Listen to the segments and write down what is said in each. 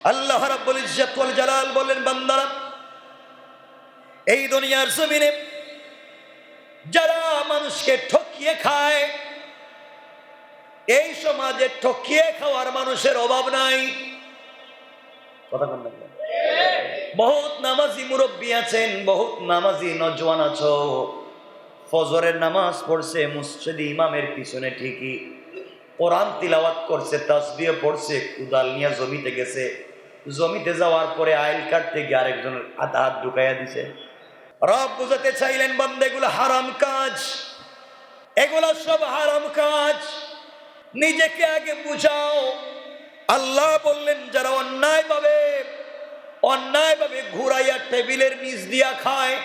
আল্লাহ রাব্বুল ইজ্জত ওয়াল জালাল বললেন, বান্দারা, এই দুনিয়ার জমিনে যারা মানুষকে ঠকিয়ে খায়, এই সমাজে ঠকিয়ে খাওয়ার মানুষের অভাব নাই। কথা বলেন না? বহুত নামাজি মুরব্বী আছেন, বহুত নামাজি নওজওয়ান আছো, ফজরের নামাজ পড়ছে মসজিদে ইমামের পিছনে, ঠিকই কোরআন তিলাওয়াত করছে, তাসবিহ পড়ছে, কুদাল নিয়ে জমিতে গেছে, জমিতে যাওয়ার পরে আইল কাটতে গিয়ে আরেকজনের হাত ঢুকাইয়া দিছে। রব বুঝাতে চাইলেন, বান্দা, এগুলো হারাম কাজ, এগুলো সব হারাম কাজ, নিজেকে আগে বুঝাও। আল্লাহ বললেন, যারা অন্যায়ভাবে ঘুরাইয়া টেবিলের নিচ দিয়া খায়,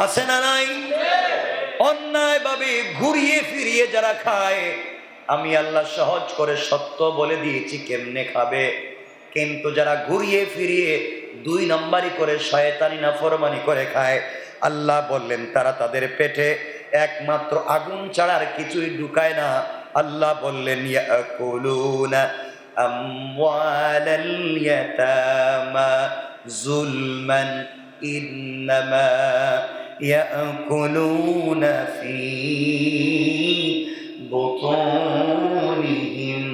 আছে না নাই? অন্যায়ভাবে ঘুরিয়ে ফিরিয়ে যারা খায়, আমি আল্লাহ সহজ করে সত্য বলে দিয়েছি কেমনে খাবে। কিন্তু যারা ঘুরিয়ে ফিরিয়ে 2 নম্বরই করে শয়তানি নাফরমানি করে খায়, আল্লাহ বললেন তারা তাদের পেটে একমাত্র আগুন ছাড়া আর কিছুই ঢুকায় না। আল্লাহ বললেন, ইয়াকুলুনা আমওয়ালাল ইয়াতামা যুলমান ইন্নামা ইয়াকুলুনা ফি বুতুনিহিম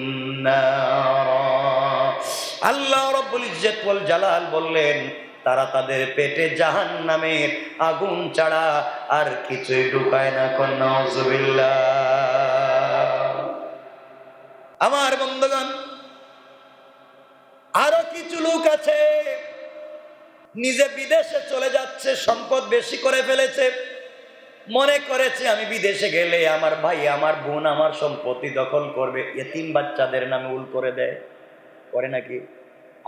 নারা। আল্লাহ রাব্বুল ইজ্জত ওয়াল জালাল বললেন, তারা তাদের পেটে জাহান্নামের আগুন ছাড়া আর কিছুই ঢুকায় না। নাউযুবিল্লাহ। আমার বন্ধুগণ, আরো কিছু লোক আছে নিজে বিদেশে চলে যাচ্ছে, সম্পদ বেশি করে ফেলেছে, মনে করেছে আমি বিদেশে গেলে আমার ভাই, আমার বোন আমার সম্পত্তি দখল করবে, এতিম বাচ্চাদের নামে উল করে দেয়, করে নাকি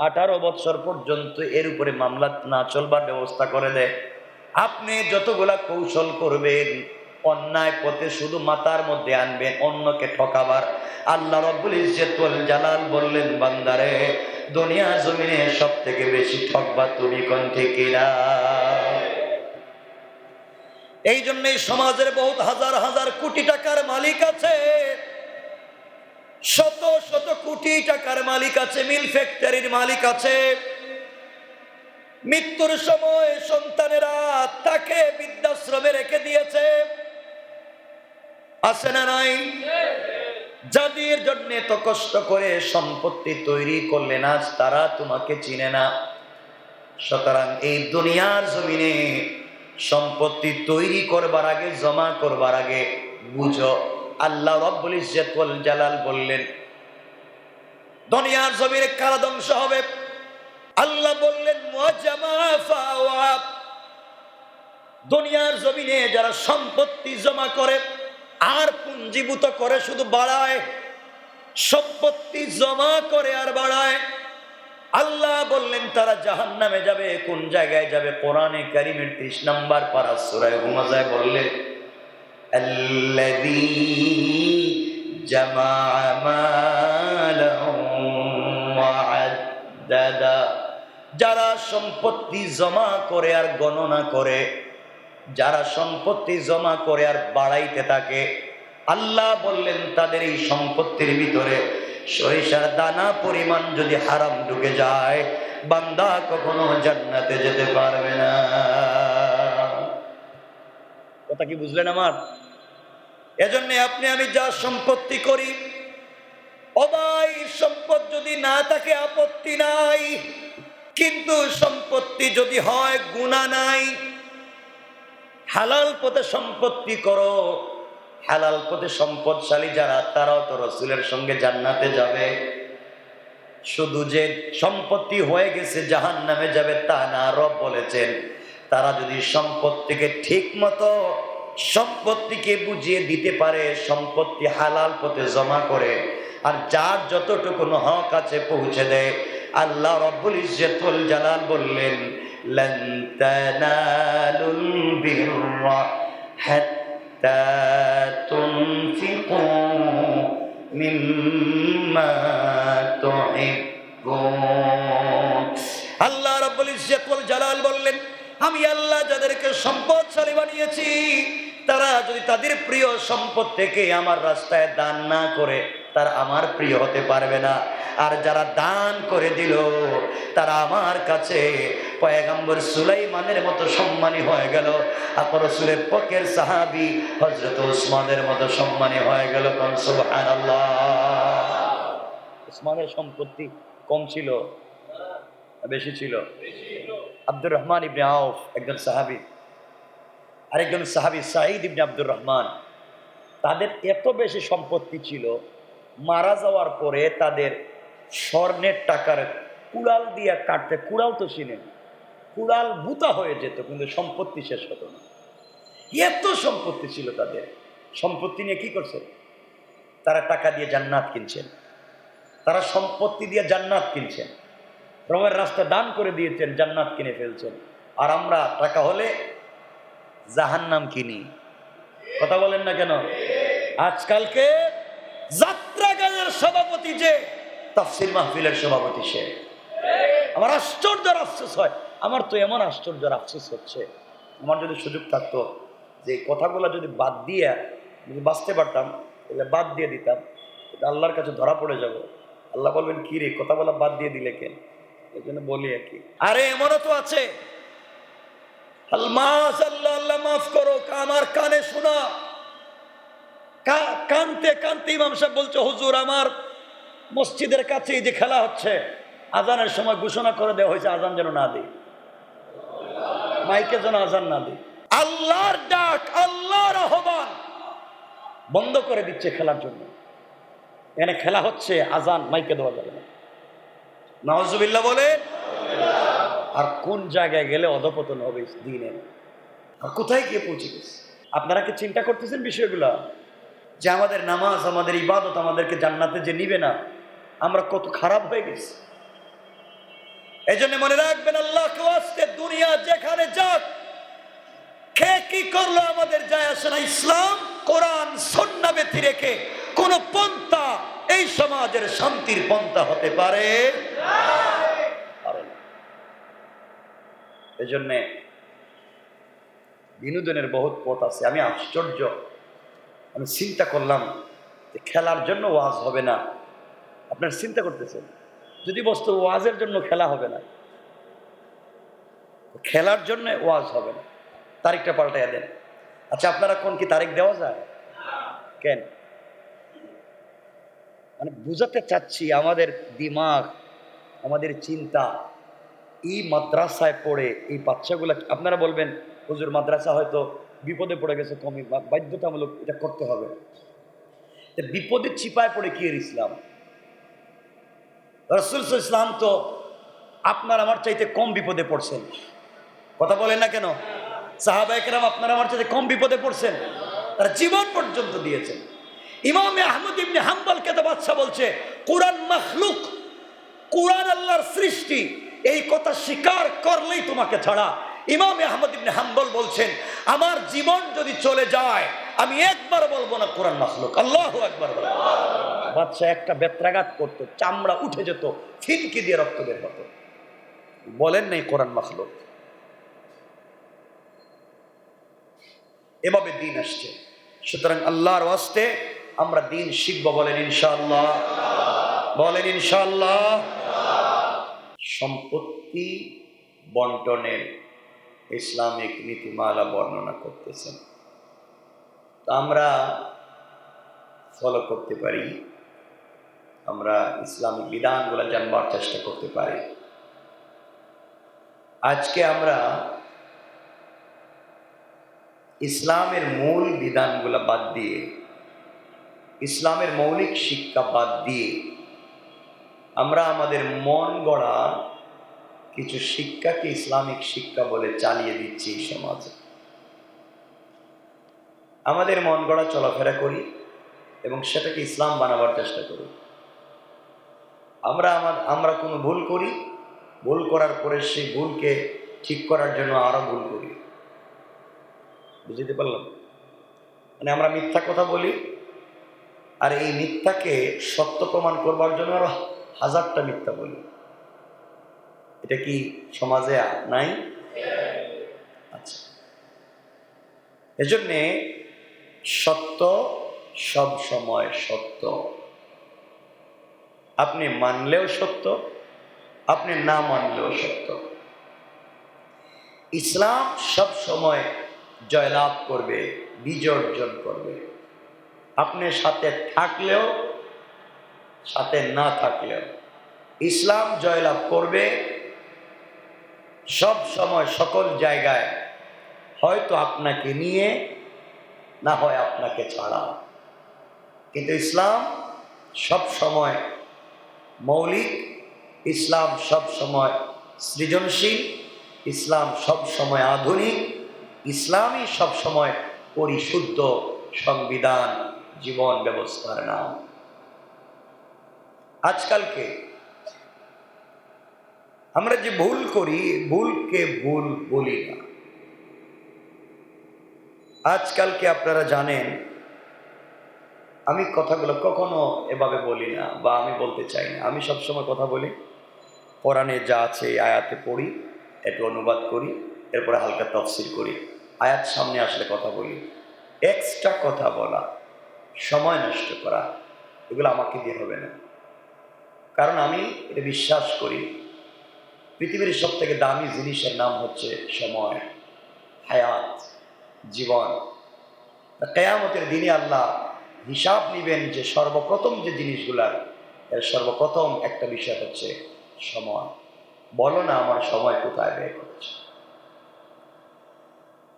18 বছর পর্যন্ত এর উপরে মামলা না চলবার ব্যবস্থা করে দেয়। আপনি যতগুলা কৌশল করবেন, অন্যায় পথে শুধু মাথার মধ্যে আনবেন অন্যকে ঠকাবার। আল্লাহ রাব্বুল ইজ্জত ওয়াল জালাল বললেন, বান্দারে, দুনিয়ার জমিনে সব থেকে বেশি ঠকবা তুমি, কোন ঠিক না? এই জন্যই সমাজের বহুত হাজার হাজার কোটি টাকার মালিক আছে, শত শত কোটি টাকার মালিক আছে, মিল ফ্যাক্টরির মালিক আছে, মৃত্যুর সময় সন্তানেরা তাকে বৃদ্ধাশ্রমে রেখে দিয়েছে, আছে না নাই? যাদের জন্য এত কষ্ট করে সম্পত্তি তৈরি করলেন, আজ তারা তোমাকে চিনে না। সুতরাং এই দুনিয়ার জমিনে সম্পত্তি তৈরি করবার আগে, জমা করবার আগে বুঝো। আল্লাহ রাব্বুল ইজ্জত ওয়াল জালাল বললেন, দুনিয়ার জমিনে কারা ধ্বংস হবে? আল্লাহ বললেন, মুআজ্জামা ফাওয়া। দুনিয়ার জমিনে যারা সম্পত্তি জমা করে আর পুঞ্জীভূত করে, শুধু বাড়ায়, সম্পত্তি জমা করে আর বাড়ায়, আল্লাহ বললেন তারা জাহান্নামে যাবে। কোন জায়গায় যাবে? কোরআনে কারীমের 30 নম্বর পারা সূরা হুমাযায় বললেন, আল্লাযী জামাআ মালাহু ওয়া আদ্দাদা। যারা সম্পত্তি জমা করে আর গণনা করে, যারা সম্পত্তি জমা করে আর বাড়াইতে থাকে, আল্লাহ বললেন তাদের এই সম্পত্তির ভিতরে সরিষার দানা পরিমাণ যদি হারাম ঢুকে যায়, বান্দা কখনো জান্নাতে যেতে পারবে না। কথা কি বুঝলেন আমার? এজন্য আপনি আমি যা সম্পত্তি করি, ও ভাই, সম্পদ যদি না থাকে আপত্তি নাই, কিন্তু সম্পত্তি যদি হয় গুনাহ নাই। হালাল পথে সম্পত্তি করো, হালাল পথে সম্পদশালী যারা, তারাও তো রাসূলের সঙ্গে জান্নাতে যাবে। শুধু যে সম্পত্তি হয়ে গেছে জাহান্নামে যাবে তা না, রব বলেছেন তারা যদি সম্পত্তিকে ঠিক মতো সম্পত্তিকে বুঝিয়ে দিতে পারে, সম্পত্তি হালাল পথে জমা করে আর যার যতটুকু হক আছে পৌঁছে দেয়, আল্লাহ রাব্বুল ইজ্জত ওয়াল জালাল বললেন, লান তানালুল বিররা হাত্তা তুনফিকু মিম্মা তুহিব্বুন। আল্লাহ রাব্বুল ইজ্জত ওয়াল জালাল বললেন, আমি আল্লাহ যাদেরকে সম্পদশালী বানিয়েছি, তারা যদি তাদের প্রিয় সম্পদ থেকে আমার রাস্তায় দান না করে, তারা আমার প্রিয় হতে পারবে না। আর যারা দান করে দিল তারা আমার কাছে পয়গম্বর সুলাইমানের মতো সম্মানী হয়ে গেল, আর রাসূলের পক্ষের সাহাবী হযরত ওসমানের মতো সম্মানী হয়ে গেল। কোন সুবহানাল্লাহ। ওসমানের সম্পত্তি কম ছিল, বেশি ছিল? আব্দুর রহমান ইবনে আউফ একজন সাহাবী, আরেকজন সাহাবী সাঈদ ইবনে আব্দুর রহমান, তাদের এত বেশি সম্পত্তি ছিল, মারা যাওয়ার পরে তাদের স্বর্ণের টাকার কুড়াল দিয়ে কাটতে, কুড়াল তো চিনেন, কুড়াল বুতা হয়ে যেত, কিন্তু সম্পত্তি শেষ হতো না। এত সম্পত্তি ছিল তাদের। সম্পত্তি নিয়ে কি করছে? তারা টাকা দিয়ে জান্নাত কিনছেন, তারা সম্পত্তি দিয়ে জান্নাত কিনছেন, রবের রাস্তা দান করে দিয়েছেন, জান্নাত কিনে ফেলছেন। আর আমরা টাকা হলে জাহান্নাম কিনি। কথা বলেন না কেন? আজকালকে যাত্রা গানের সভাপতি যে তাফসীর মাহফিলের সভাপতি সে। আমার আশ্চর্যের আফসোস হয়, আমার তো এমন আশ্চর্যের আফসোস হচ্ছে, আমার যদি সুযোগ থাকতো যে কথাগুলো যদি বাদ দিয়ে যদি বাঁচতে পারতাম তাহলে বাদ দিয়ে দিতাম, আল্লাহর কাছে ধরা পড়ে যাব। আল্লাহ বলবেন কি রে, কথা বলা বাদ দিয়ে দিলে কেন? এই জন্য বলি আর কি। আরে এমনও তো আছে, আল্লাহ মাফ করো, আমার কানে শোনা, কানতে কানতে ইমাম সাহেব বলছে, হুজুর আমার মসজিদের কাছে যে খেলা হচ্ছে, আজানের সময় ঘোষণা করে দেওয়া হয়েছে আজান যেন না দিই, মাইকে যেন আজান না দিই। আল্লাহর ডাক, আল্লাহর আহ্বান বন্ধ করে দিচ্ছে খেলার জন্য। এখানে খেলা হচ্ছে, আজান মাইকে দেওয়া যাবে না। নাউজুবিল্লাহ বলে। আর কোন জায়গায় গেলে অধপতন হবে দিনে, আর কোথায় গিয়ে পৌঁছে গেছে? আপনারা কি চিন্তা করতেছেন বিষয়গুলো? যে আমাদের নামাজ, আমাদের ইবাদত আমাদেরকে জান্নাতে যে নিবে না, আমরা কত খারাপ হয়ে গেছি। এই জন্য মনে রাখবেন, আল্লাহকে ওয়াস্তে দুনিয়া যেখানে যাক, কে কি করলো আমাদের যায় আসে না। ইসলাম, কোরআন, সুন্নাহ ব্যতি রেখে কোন পন্থা এই সমাজের শান্তির পন্থা হতে পারে না। এই জন্যে বিনোদনের বহুত পথ আছে। আমি আশ্চর্য, আমি চিন্তা করলাম যে খেলার জন্য ওয়াজ হবে না। আপনার চিন্তা করতেছেন, যদি বস্তু ওয়াজের জন্য খেলা হবে না, খেলার জন্য ওয়াজ হবে না, তারিখটা পাল্টাইয়া দেন। আচ্ছা, আপনারা কোন কি তারিখ দেওয়া যায়? কেন? মানে বুঝাতে চাচ্ছি, আমাদের দিমাগ, আমাদের চিন্তা এই মাদ্রাসায় পড়ে এই বাচ্চাগুলা। আপনারা বলবেন হুজুর মাদ্রাসা হয়তো বিপদে পড়ে গেছে, কমই বাধ্যতামূলক এটা করতে হবে। বিপদে চিপায় পড়ে কি এর ইসলাম? রাসূল সাল্লাল্লাহু আলাইহি ওয়াসাল্লাম তো আপনার আমার চাইতে কম বিপদে পড়ছেন। কথা বলেন না কেন? সাহাবায়ে কেরাম আপনারা আমার চাইতে কম বিপদে পড়ছেন, তারা জীবন পর্যন্ত দিয়েছেন। ইমাম আহমদ ইবনে হাম্বল কে তো বাদশা বলছে কোরআন মাখলুক, কোরআন আল্লাহর সৃষ্টি, এই কথা স্বীকার করলেই তোমাকে ছাড়া। ইমাম আহমদ ইবনে হাম্বল বলছেন, আমার জীবন যদি চলে যায় আমি একবার বলবো না কোরআন মাখলুক। আল্লাহু আকবার। বাদশা একটা বেত্রাঘাত করতো, চামড়া উঠে যেত, ফিনকি দিয়ে রক্ত বের হতো, বলেন নাই কোরআন মাখলুক। এভাবে দিন আসছে। সুতরাং আল্লাহর ওয়াস্তে আমরা দিন শিখবো, বলেন ইনশাআল্লাহ, বলেন ইনশাআল্লাহ। সম্পত্তি বন্টনের ইসলামিক নীতিমালা বর্ণনা করতেছেন, তা আমরা ফলো করতে পারি, আমরা ইসলামিক বিধানগুলো জানবার চেষ্টা করতে পারি। আজকে আমরা ইসলামের মূল বিধানগুলো বাদ দিয়ে, ইসলামের মৌলিক শিক্ষা বাদ দিয়ে আমরা আমাদের মন গড়া কিছু শিক্ষাকে ইসলামিক শিক্ষা বলে চালিয়ে দিচ্ছি এই সমাজে। আমাদের মন গড়া চলাফেরা করি এবং সেটাকে ইসলাম বানাবার চেষ্টা করি। আমরা কোনো ভুল করি, ভুল করার পরে সেই ভুলকে ঠিক করার জন্য আরো ভুল করি। বুঝতে পারলাম? মানে আমরা মিথ্যা কথা বলি, আর এই মিথ্যাকে সত্য প্রমাণ করবার জন্য আরো হাজারটা মিথ্যা বলি। এটা কি সমাজে নাই? আচ্ছা, এজন্যে সত্য সব সময় সত্য। আপনি মানলেও সত্য, আপনি না মানলেও সত্য। ইসলাম সব সময় জয়লাভ করবে, বিজয় অর্জন করবে। আপনি সাথে থাকলেও, সাথে না থাকলেও ইসলাম জয়লাভ করবে সব সময়, সকল জায়গায়। হয়তো আপনাকে নিয়ে, না হয় আপনাকে ছাড়া, কিন্তু ইসলাম সব সময় মৌলিক, ইসলাম সব সময় সৃজনশীল, ইসলাম সব সময় আধুনিক, ইসলামই সব সময় পরিশুদ্ধ সংবিধান, জীবন ব্যবস্থার নাম। আজকালকে আমরা যে ভুল করি, ভুলকে ভুল বলি না। আজকালকে আপনারা জানেন, আমি কথাগুলো কখনো এভাবে বলি না, বা আমি বলতে চাই না। আমি সবসময় কথা বলি, কোরআনে যা আছে এই আয়াতে পড়ি, একটু অনুবাদ করি, এরপরে হালকা তাফসীর করি, আয়াত সামনে আসলে কথা বলি। এক্সট্রা কথা বলা, সময় নষ্ট করা, এগুলো আমাকে দিয়ে হবে না। কারণ আমি এটা বিশ্বাস করি, পৃথিবীর সব থেকে দামি জিনিসের নাম হচ্ছে সময়, হায়াত, জীবন। কিয়ামতের দিনে আল্লাহ হিসাব নেবেন যে সর্বপ্রথম যে জিনিসগুলার, এর সর্বপ্রথম একটা বিষয় হচ্ছে সময়। বলো না আমার সময় কোথায় ব্যয় করেছে।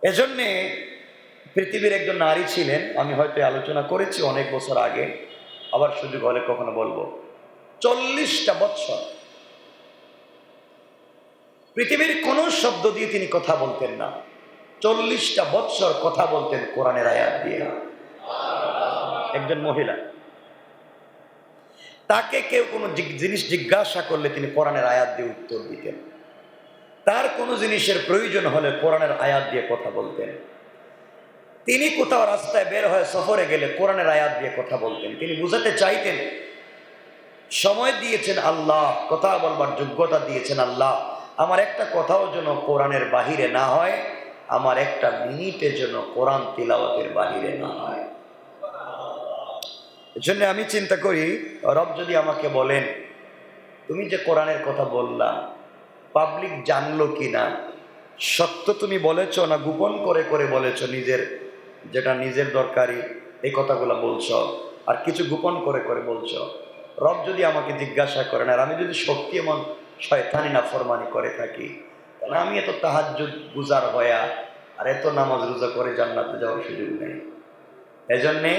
এজন্যে পৃথিবীর একজন নারী ছিলেন, আমি হয়তো আলোচনা করেছি অনেক বছর আগে, আবার সুযোগ হলে কখনো বলবো। 40টা বছর পৃথিবীর কোন শব্দ দিয়ে তিনি কথা বলতেন না। 40টা বছর কথা বলতেন কোরআনের আয়াত দিয়ে। একজন মহিলা, তাকে কেউ কোনো জিনিস জিজ্ঞাসা করলে তিনি কোরআনের আয়াত দিয়ে উত্তর দিতেন। তার কোনো জিনিসের প্রয়োজন হলে কোরআনের আয়াত দিয়ে কথা বলতেন। তিনি কোথাও রাস্তায় বের হয়ে সফরে গেলে কোরআনের আয়াত দিয়ে কথা বলতেন। তিনি বুঝাতে চাইতেন, সময় দিয়েছেন আল্লাহ, কথা বলবার যোগ্যতা দিয়েছেন আল্লাহ, আমার একটা কথাও যেন কোরআনের বাহিরে না হয়, আমার একটা মিনিটে যেন কোরআন তিলাওয়াতের বাহিরে না হয়। এজন্য আমি চিন্তা করি, রব যদি আমাকে বলেন তুমি যে কোরআনের কথা বললা, পাবলিক জানলো কি না, সত্য তুমি বলেছ না গোপন করে করে বলেছ, নিজের যেটা নিজের দরকারি এই কথাগুলো বলছ, আর কিছু গোপন করে করে বলছ। রব যদি আমাকে জিজ্ঞাসা করেন, আর আমি যদি সত্যি এমন শয়তানি নাফরমানি করে থাকি, তাহলে আমি এত তাহাজ্জুদ গুজার হয়া আর এত নামাজ রোজা করে জান্নাতে যাওয়ার সুযোগ নেই। এজন্যে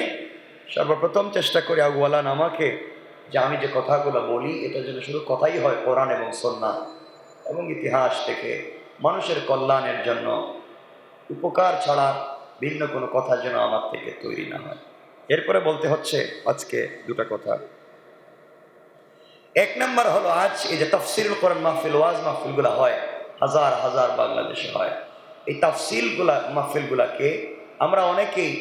সর্বপ্রথম চেষ্টা করি আগুয়ালান আমাকে, যে আমি যে কথাগুলো বলি এটা যেন শুধু কথাই হয় কোরআন এবং সুন্নাহ এবং ইতিহাস থেকে, মানুষের কল্যাণের জন্য, উপকার ছাড়া ভিন্ন কোনো কথা যেন আমার থেকে তৈরি না হয়। এরপরে বলতে হচ্ছে আজকে দুটা কথা। এক নাম্বার হলো, আজ এই যে তাফসীরুল কোরআন মাহফিল, ওয়াজ মাহফিলগুলো হয়, হাজার হাজার বাংলাদেশে হয়। এই মাহফিলগুলাকে আমরা অনেকেই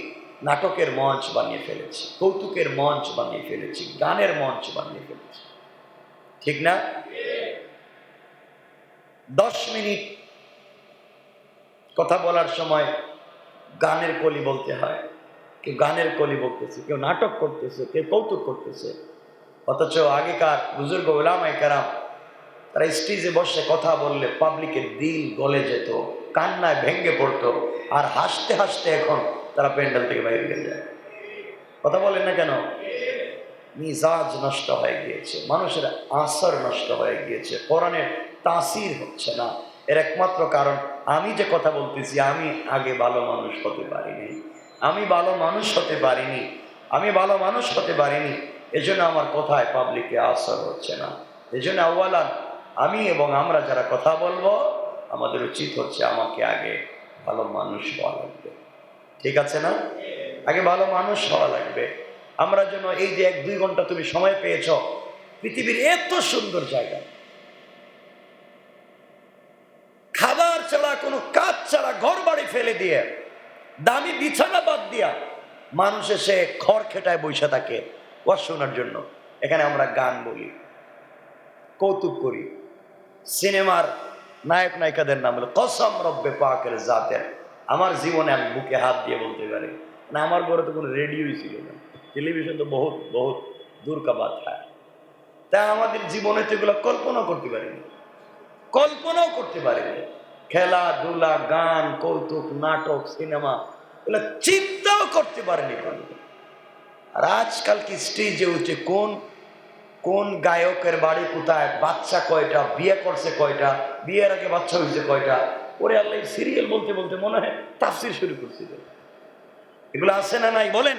নাটকের মঞ্চ বানিয়ে ফেলেছি, কৌতুকের মঞ্চ বানিয়ে ফেলেছি, গানের মঞ্চ বানিয়ে ফেলেছি, ঠিক না? 10 মিনিট কথা বলার সময় গানের কলি বলতে হয়, কেউ গানের কলি বলতেছে, কেউ নাটক করতেছে, কেউ কৌতুক করতেছে। অথচ আগেকার বুজুর্গ উলামায়ে কেরাম, তারা স্টেজে বসে কথা বললে পাবলিকের দিল গলে যেত, কান্নায় ভেঙে পড়তো, আর হাসতে হাসতে এখন তারা প্যান্ডেল থেকে বাইরে হয়ে যায়। কথা বলেন না কেন? মিজাজ নষ্ট হয়ে গিয়েছে, মানুষের আসর নষ্ট হয়ে গিয়েছে, কোরআনের তাসির হচ্ছে না। এর একমাত্র কারণ, আমি যে কথা বলতেছি, আমি আগে ভালো মানুষ হতে পারিনি, আমি ভালো মানুষ হতে পারিনি, আমি ভালো মানুষ হতে পারিনি, এজন্য আমার কথায় পাবলিকে আসর হচ্ছে না। এজন্য আউয়ালান আমি এবং আমরা যারা কথা বলবো, আমাদের উচিত হচ্ছে আমাকে আগে ভালো মানুষ হওয়া লাগবে। ঠিক আছে না? আগে ভালো মানুষ হওয়া লাগবে। আমরা যেন এই যে 1-2 ঘন্টা তুমি সময় পেয়েছ, পৃথিবীর এত সুন্দর জায়গা, খাবার ছাড়া, কোনো কাজ ছাড়া, ঘর বাড়ি ফেলে দিয়ে, দামি বিছানা বাদ দিয়া মানুষ এসে খড় খেটায় বসে থাকে ওয়াজ শোনার জন্য। এখানে আমরা গান বলি, কৌতুক করি, সিনেমার নায়ক নায়িকাদের নাম হলো কসম রব্বে পাকের জাতের, আমার জীবনে আমি বুকে হাত দিয়ে বলতে পারি না, আমার ঘরে তো কোনো রেডিওই ছিল না, টেলিভিশন তো বহুত বহুত দূর কা বাত হয়। তা আমাদের জীবনে তো এগুলো কল্পনাও করতে পারিনি, কল্পনাও করতে পারিনি। খেলাধুলা, গান, কৌতুক, নাটক, সিনেমা, এগুলো চিন্তাও করতে পারেনি। আর আজকাল কি স্টেজে উঠে কোন কোন গায়কের বাড়ি কোথায়, বাচ্চা কয়টা, বিয়ে করছে কয়টা, বিয়ের আগে বাচ্চা হয়েছে কয়টা, ওরে আল্লাহ সিরিয়াল বলতে বলতে মনে হয় তাফসীর শুরু করছিল। এগুলো আছে না নাই বলেন?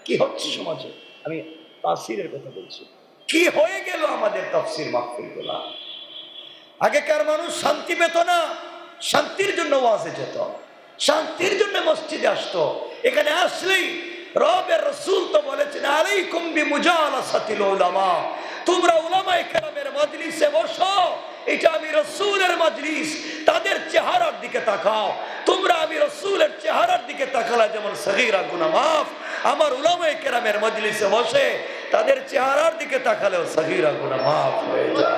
কি হচ্ছে সমাজে? আমি তাফসীরের কথা বলছি। কি হয়ে গেল আমাদের তাফসীর মাহফিলগুলো? আগেকার মানুষ শান্তি পেত না, শান্তির জন্য ওয়াজে যেত, শান্তির জন্য মসজিদে আসতো। এখানে আসলেই রবের রাসূল তো বলেছেন, আলাইকুম বিমুজালাসাতিল উলামা, তোমরা উলামায়ে কেরামের মজলিসে বসো। এটা আমি রাসূলের মজলিস, তাদের চেহারার দিকে তাকাও। তোমরা আমি রাসূলের চেহারার দিকে তাকালে যেমন সগীরা গুনাহ মাফ, আমার উলামায়ে কেরামের মজলিসে বসে তাদের চেহারার দিকে তাকালেও সগীরা গুনাহ মাফ হয়ে যায়।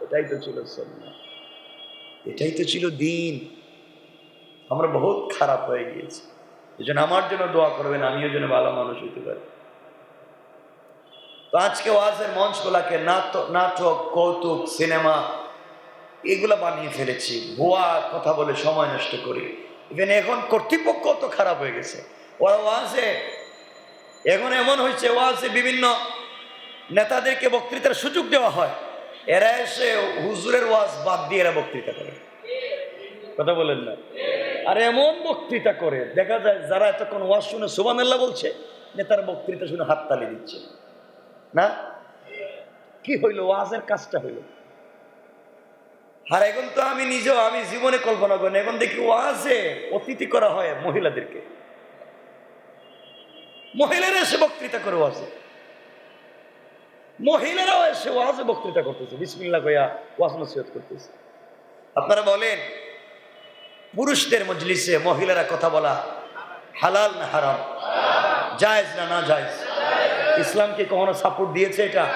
এটাই তো ছিল সুন্নাহ, এটাই তো ছিল দ্বীন। আমরা বহুত খারাপ হয়ে গিয়েছি। এজন্য আমার জন্য দোয়া করবেন, আমিও যেন ভালো মানুষ হইতে পারি। তো আজকে ওয়াজের মঞ্চগুলাকে নাটক, কৌতুক, সিনেমা এগুলা বানিয়ে ফেলেছি, ভুয়া কথা বলে সময় নষ্ট করি। ইভেন এখন কর্তৃপক্ষ তো খারাপ হয়ে গেছে। ওরা ওয়াজে এখন এমন হয়েছে, ওয়াজে বিভিন্ন নেতাদেরকে বক্তৃতার সুযোগ দেওয়া হয়, এরা এসে হুজুরের ওয়াজ বাদ দিয়ে এরা বক্তৃতা করে। কথা বলেন না? আর এমন বক্তৃতা করে দেখা যায় যারা এতক্ষণ ওয়াজ শুনে সুবহানাল্লাহ বলছে, নেতার বক্তৃতা শুনে হাততালি দিচ্ছে না। কি হইল? ওয়াজের কাজটা হইল। আর এখন তো আমি নিজেও, আমি জীবনে কল্পনা করি না, এখন দেখি ওয়াজে অতিথি করা হয় মহিলাদেরকে, মহিলারা এসে বক্তৃতা করে ওয়াজে, মহিলারাও এসে ওয়াজে বক্তৃতা করতেছে, বিসমিল্লাহ কইয়া ওয়াজ নসিহত করতেছে। আপনারা বলেন, পুরুষদের মজলিসে মহিলারা কথা বলা হালাল না হারাম? জায়েজ না না জায়েজ? ইসলাম কি কখনো সাপোর্ট দিয়েছে এটা?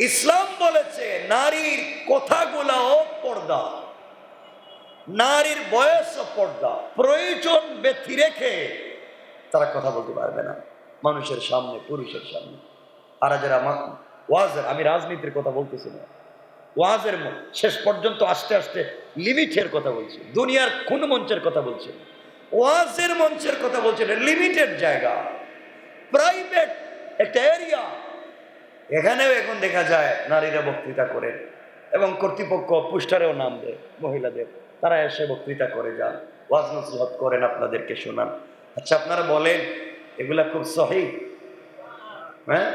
ইসলাম বলেছে নারীর কথাগুলাও পর্দা, নারীর বয়সও পর্দা, প্রয়োজন ব্যতি রেখে তারা কথা বলতে পারবে না মানুষের সামনে, পুরুষের সামনে। আর যারা ওয়াজের, আমি রাজনীতির কথা বলতেছি না, ওয়াজের শেষ পর্যন্ত আস্তে আস্তে লিমিটের কথা বলছি, দুনিয়ার কোন মঞ্চের কথা বলছি, ওয়াজের মঞ্চের কথা বলছি, লিমিটেড জায়গা, প্রাইভেট একটা এরিয়া, এখানেও এখন দেখা যায় নারীরা বক্তৃতা করে এবং কর্তৃপক্ষ পোস্টারেও নাম দেয় মহিলাদের, তারা এসে বক্তৃতা করে যান, ওয়াজ নসিহত করেন, আপনাদেরকে শোনান। আচ্ছা আপনারা বলেন এগুলা খুব সহিহ? হ্যাঁ,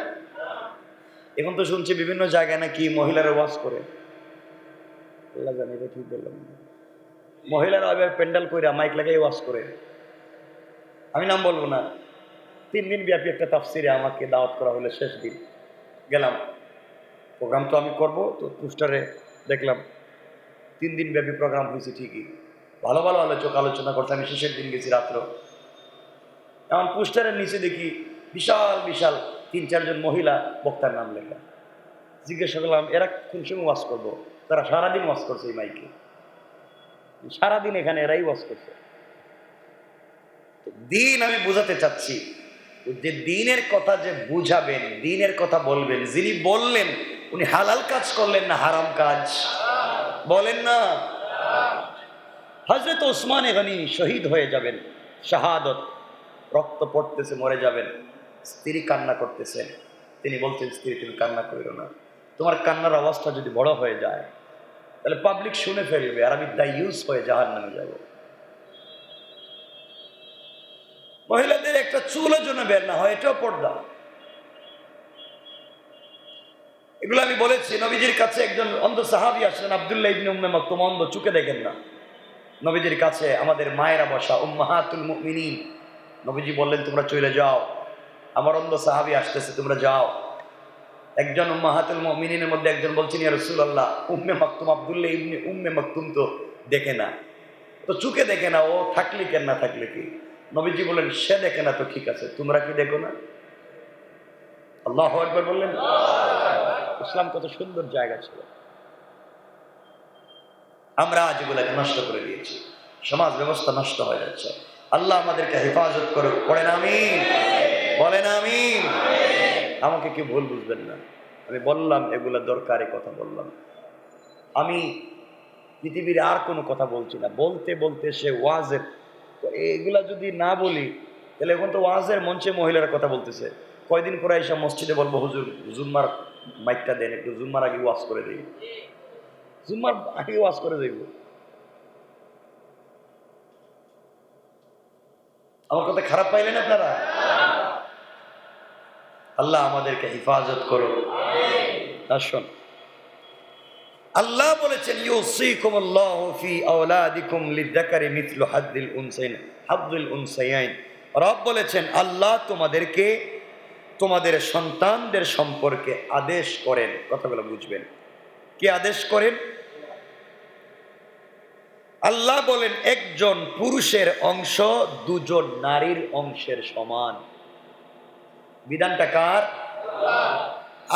এখন তো শুনছি বিভিন্ন জায়গায় নাকি মহিলারা ওয়াজ করে। আল্লাহ জানে এটা ঠিক বললাম, মহিলারা এবার প্যান্ডেল কইরা মাইক লাগাই ওয়াজ করে। আমি নাম বলবো না। 3 দিন ব্যাপী একটা তাফসিরে আমাকে দাওয়াত করা হলো, শেষ দিন গেলাম, প্রোগ্রাম তো আমি করবো, তো পোস্টারে দেখলাম 3 দিন ব্যাপী প্রোগ্রাম হয়েছে, ঠিকই ভালো ভালো আলোচনা করতে। আমি শেষের দিন গেছি রাত্র, এমন পোস্টারের নিচে দেখি বিশাল বিশাল 3-4 জন মহিলা বক্তার নাম লেখা। জিজ্ঞাসা করলাম এরা কোন সময় ওয়াজ করবো? তারা সারাদিন ওয়াজ করছে, এই মাইকে সারাদিন এখানে এরাই ওয়াজ করছে। দিন আমি বুঝাতে চাচ্ছি যে দিনের কথা যে বুঝাবেন, দিনের কথা বলবেন, যিনি বললেন উনি হালাল কাজ করলেন না হারাম কাজ? বলেন না। হযরত ওসমান গনি শহীদ হয়ে যাবেন, শাহাদত, রক্ত পড়তেছে, মরে যাবেন, স্ত্রী কান্না করতেছেন, তিনি বলছেন স্ত্রী তুমি কান্না করিও না, তোমার কান্নার অবস্থা যদি বড় হয়ে যায় তাহলে পাবলিক শুনে ফেলবে আর আমি দায়ুস হয়ে জাহান্নামে যাব। মহিলাদের একটা চুলের জন্য বের না হয়, এটাও পর্দা। এগুলো আমি বলেছি। নবীজির কাছে একজন অন্ধ সাহাবী আসলেন, আব্দুল্লাহ ইবনে উম্মে মাকতুম, অন্ধ, চুকে দেখেন না। নবীজির কাছে আমাদের মায়েরা বসা, উম্মাহাতুল মুমিনিন। নবীজি বললেন তোমরা চলে যাও, আমার অন্ধ সাহাবী আসতেছে, তোমরা যাও। একজন উম্মাহাতুল মুমিনিনের মধ্যে একজন বলছেন ইয়া রাসূলুল্লাহ, উম্মে মাকতুম, আব্দুল্লাহ ইবনে উম্মে মাকতুম তো দেখে না, তো চুকে দেখে না, ও থাকলে কেন না থাকলে কি? নবীজি বললেন সে দেখে না তো ঠিক আছে, তোমরা কি দেখো না? আল্লাহু আকবার বললেন। ইসলাম কত সুন্দর জায়গা ছিল, আমরা আজ এগুলাকে নষ্ট করে দিয়েছি, সমাজ ব্যবস্থা নষ্ট হয়ে যাচ্ছে। আল্লাহ আমাদেরকে হেফাজত করুক, পড়েন আমিন, বলেন আমিন। আমাকে কি ভুল বুঝবেন না, আমি বললাম এগুলা দরকারি কথা বললাম। আমি পৃথিবীর আর কোনো কথা বলছি না। বলতে বলতে সে ওয়াজের, এগুলা যদি না বলি তাহলে এখন তো ওয়াজের মঞ্চে মহিলারা কথা বলতেছে। কয়দিন পরে এসে মসজিদে বলবো হুজুর জুম্মার মাইকটা দেন, একটু জুম্মার আগে ওয়াজ করে দিই, জুম্মার আগে ওয়াজ করে দেব। আমার কথা খারাপ পাইলেন আপনারা? আল্লাহ আমাদেরকে হিফাজত করো। আসুন, আল্লাহ বলেছেন ইউসিকুমুল্লাহু ফি আওলাদিকুম লিযাকারি মিথলু হাদ্দিল উনসায়াইন। রব বলেছেন আল্লাহ তোমাদেরকে তোমাদের সন্তানদের সম্পর্কে আদেশ করেন। কথাগুলো বুঝবেন, কি আদেশ করেন? আল্লাহ বলেন একজন পুরুষের অংশ দুজন নারীর অংশের সমান। বিধানটা কার?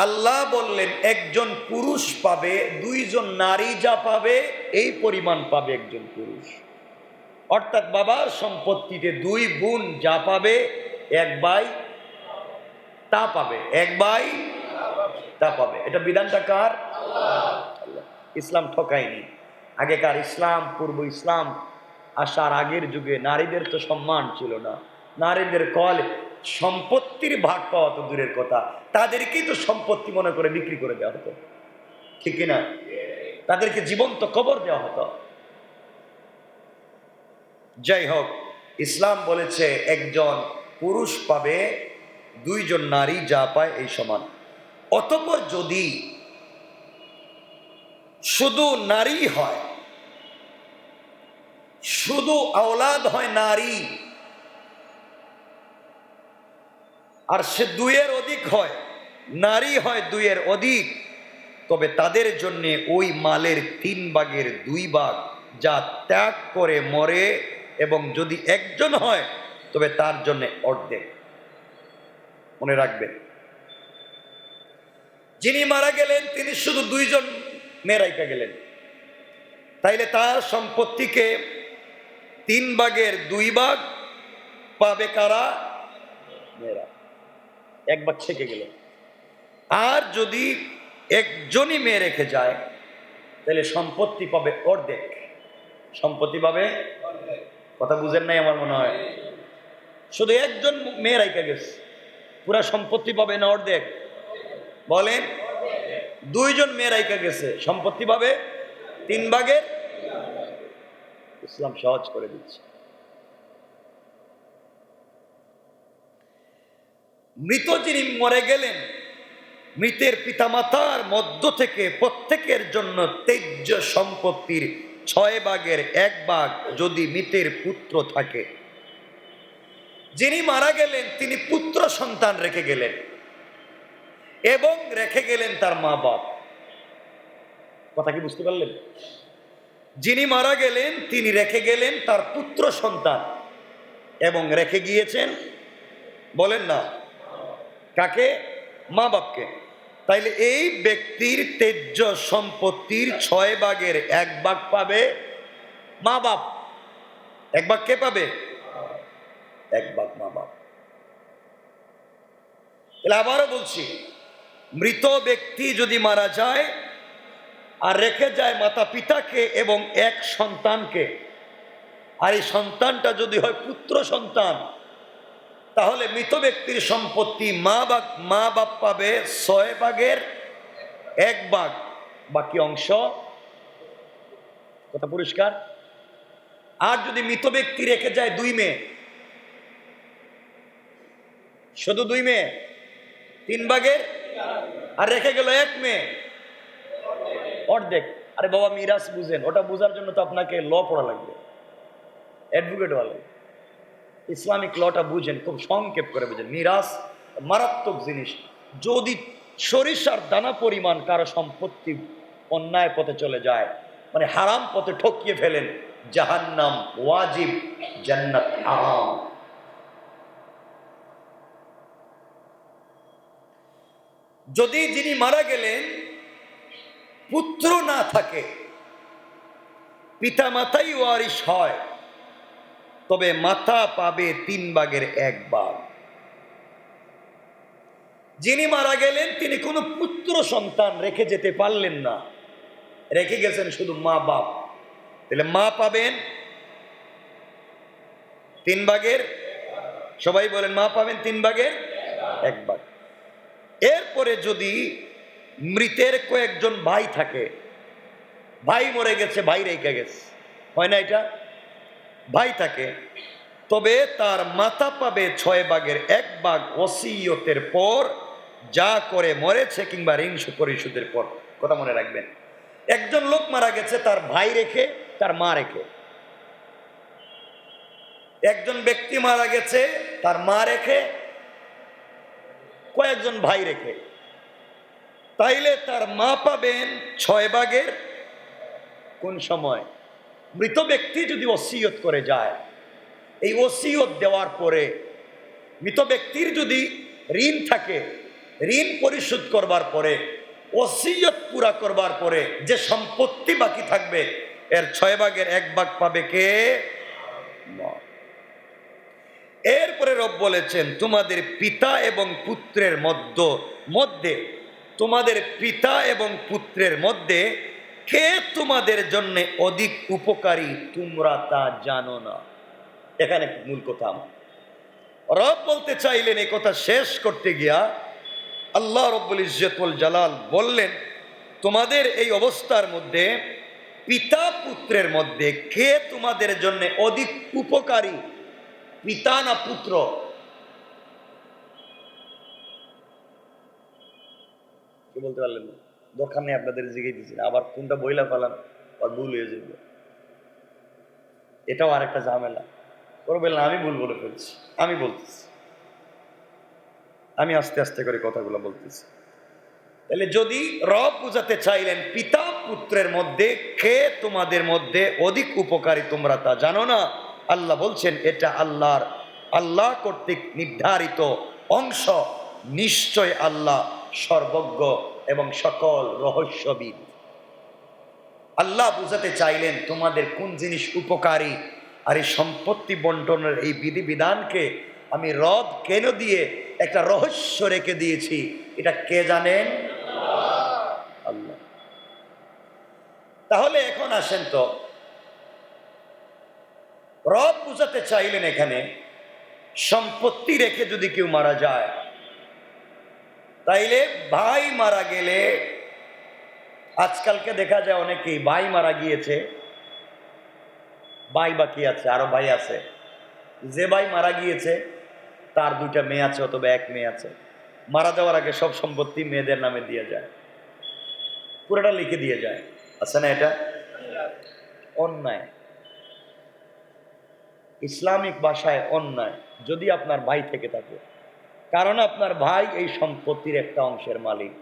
আল্লাহ বললেন একজন পুরুষ পাবে দুইজন নারী যা পাবে এই পরিমাণ পাবে একজন পুরুষ। অর্থাৎ বাবার সম্পত্তিতে দুই বোন যা পাবে এক ভাই তা পাবে, এক ভাই তা পাবে। এটা বিধানটা কার? আল্লাহ। ইসলাম ঠকায়নি। আগেকার ইসলাম, পূর্ব ইসলাম আসার আগের যুগে নারীদের তো সম্মান ছিল না। নারীদের কল সম্পত্তির ভাগ পাওয়া তো দূরের কথা, তাদেরকেই তো সম্পত্তি মনে করে বিক্রি করে দেওয়া হতো, ঠিক কিনা? তাদেরকে জীবন্ত কবর দেওয়া হতো। যাই হোক, ইসলাম বলেছে একজন পুরুষ পাবে দুইজন নারী যা পায় এই সমান। অতঃপর যদি শুধু নারী হয়, শুধু আওলাদ হয় নারী, আর সে দুইয়ের অধিক হয়, নারী হয় দুইয়ের অধিক, তবে তাদের জন্য ওই মালের 3 ভাগের 2 ভাগ যা ত্যাগ করে মরে, এবং যদি একজন হয় তবে তার জন্য অর্ধেক। মনে রাখবেন, যিনি মারা গেলেন তিনি শুধু 2 জন মেয়ে রাইখা গেলেন, তাইলে তার সম্পত্তিকে 3 ভাগের 2 ভাগ পাবে কারা? মেয়েরা। 1 ভাগ থেকে গেল। আর যদি একজনই মেয়ে রেখে যায় তাহলে সম্পত্তি পাবে অর্ধেক। সম্পত্তি পাবে, কথা বুঝেন নাই আমার মনে হয়। শুধু একজন মেয়ে রাইখা গেছে, পুরা সম্পত্তি পাবে না অর্ধেক? বলেন। 2 জন মেয়ে রাইখা গেছে, সম্পত্তি পাবে 3 ভাগের। ইসলাম সহজ করে দিচ্ছে। মৃত যিনি মরে গেলেন, মৃতের পিতামাতার মধ্য থেকে প্রত্যেকের জন্য তেজ্য সম্পত্তির 6 ভাগের 1 ভাগ যদি মৃতের পুত্র থাকে। যিনি মারা গেলেন তিনি পুত্র সন্তান রেখে গেলেন এবং রেখে গেলেন তার মা বাপ। কথা কি বুঝতে পারলেন? যিনি মারা গেলেন তিনি রেখে গেলেন তার পুত্র সন্তান এবং রেখে গিয়েছেন, বলেন না, কাকে? মা বাপকে। তাইলে এই ব্যক্তির তেজ্য সম্পত্তির 6 ভাগের 1 ভাগ পাবে মা বাপ। 1 ভাগ কে পাবে? 1 ভাগ মা বাপ। তাহলে আবারও বলছি, মৃত ব্যক্তি যদি মারা যায় আর রেখে যায় মাতা পিতাকে এবং 1 সন্তানকে, আর এই সন্তানটা যদি হয় পুত্র সন্তান, তাহলে মৃত ব্যক্তির সম্পত্তি মা বাপ পাবে 6 ভাগের 1 ভাগ, বাকি অংশ। কথা পরিষ্কার? আর যদি মৃত ব্যক্তি রেখে যায় 2 মেয়ে, শুধু 2 মেয়ে, 3 ভাগের, আর রেখে গেল 1 মেয়ে, অর্ধেক। আরে বাবা, মিরাজ বুঝেন, ওটা বোঝার জন্য তো আপনাকে ল পড়া লাগবে, অ্যাডভোকেট হওয়া লাগবে। ইসলামিক লটা বুঝেন, খুব সংক্ষেপ করে বুঝেন। মিরাজ মারাত্মক জিনিস। যদি সরিষার দানা পরিমাণ কারো সম্পত্তি অন্যায় পথে চলে যায়, মানে হারাম পথে ঠকিয়ে ফেলেন, জাহান্নাম ওয়াজিব, জান্নাত হারাম। যদি যিনি মারা গেলেন পুত্র না থাকে, পিতা মাতাই ওয়ারিশ হয়, তবে মাতা পাবে 3 ভাগের 1 ভাগ। যিনি মারা গেলেন তিনি কোনো পুত্র সন্তান রেখে যেতে পারলেন না, রেখে গেছেন শুধু মা বাপ। তাহলে মা পাবেন 3/1, সবাই বলেন মা পাবেন 3/1। এরপরে যদি মৃতের কয়েকজন ভাই থাকে, ভাই মরে গেছে, ভাই রেখে গেছে, হয় না এটা, ভাই থাকে, তবে তার মাতা পাবে 6/1 ওসিয়তের পর, যা করে মরেছে কিংবা ঋণ পরিশোধের পর। কথা মনে রাখবেন, একজন লোক মারা গেছে তার ভাই রেখে, তার মা রেখে। একজন ব্যক্তি মারা গেছে তার মা রেখে, কয়েকজন ভাই রেখে, তাইলে তার মা পাবেন 6/1। কোন সময়? মৃত ব্যক্তি যদি ওসিয়ত করে যায়, এই ওসিয়ত দেওয়ার পরে মৃত ব্যক্তির যদি ঋণ থাকে, ঋণ পরিশোধ করবার পরে, ওসিয়ত পুরা করবার পরে যে সম্পত্তি বাকি থাকবে, এর 6/1 পাবে কে? মা। এরপরে রব বলেছেন, তোমাদের পিতা এবং পুত্রের মধ্যে তোমাদের পিতা এবং পুত্রের মধ্যে কে তোমাদের জন্য অধিক উপকারী, তোমরা তা জানো না। এখানে মূল কথা আমার রব বলতে চাইলেন, এই কথা শেষ করতে গিয়া আল্লাহ রব্বুল ইজ্জত ওয়াল জালাল বললেন, তোমাদের এই অবস্থার মধ্যে পিতা পুত্রের মধ্যে কে তোমাদের জন্য অধিক উপকারী, পিতা না পুত্র? কি বলতে পারলেন না? দরকার নেই, আপনাদের জিজ্ঞেস দিচ্ছি, আবার কোনটা বইলা ফেলান আর ভুল হয়ে যাবে, এটাও আরেকটা ঝামেলা। করবেন না, আমি ভুল বলে ফেলছি, আমি বলতেছি, আমি আস্তে আস্তে করে কথাগুলো বলতেছি। তাহলে যদি রব বুঝাতে চাইলেন পিতা পুত্রের মধ্যে কে তোমাদের মধ্যে অধিক উপকারী, তোমরা তা জানো না, আল্লাহ বলছেন এটা আল্লাহ কর্তৃক নির্ধারিত অংশ, নিশ্চয় আল্লাহ সর্বজ্ঞ এবং সকল রহস্যবিদ। আল্লাহ বুঝাতে চাইলেন তোমাদের কোন জিনিস উপকারী, আর এই সম্পত্তি বন্টনের এই বিধিবিধানকে আমি রব কেন দিয়ে একটা রহস্য রেখে দিয়েছি, এটা কে জানেন? আল্লাহ। তাহলে এখন আসেন তো, রব বুঝাতে চাইলেন এখানে সম্পত্তি রেখে যদি কেউ মারা যায়, তাইলে ভাই মারা গেলে, আজকালকে দেখা যায় অনেকেই ভাই মারা গিয়েছে, ভাই বাকি আছে, আরো ভাই আছে, যে ভাই মারা গিয়েছে তার 2টা মেয়ে আছে অথবা 1 মেয়ে আছে, মারা যাওয়ার আগে সব সম্পত্তি মেয়েদের নামে দিয়ে যায়, পুরোটা লিখে দিয়ে যায়। আছে না? এটা অন্যায়, ইসলামিক ভাষায় অন্যায় যদি আপনার ভাই থেকে থাকে, কারণ আপনার ভাই এই সম্পত্তির একটা অংশের মালিক।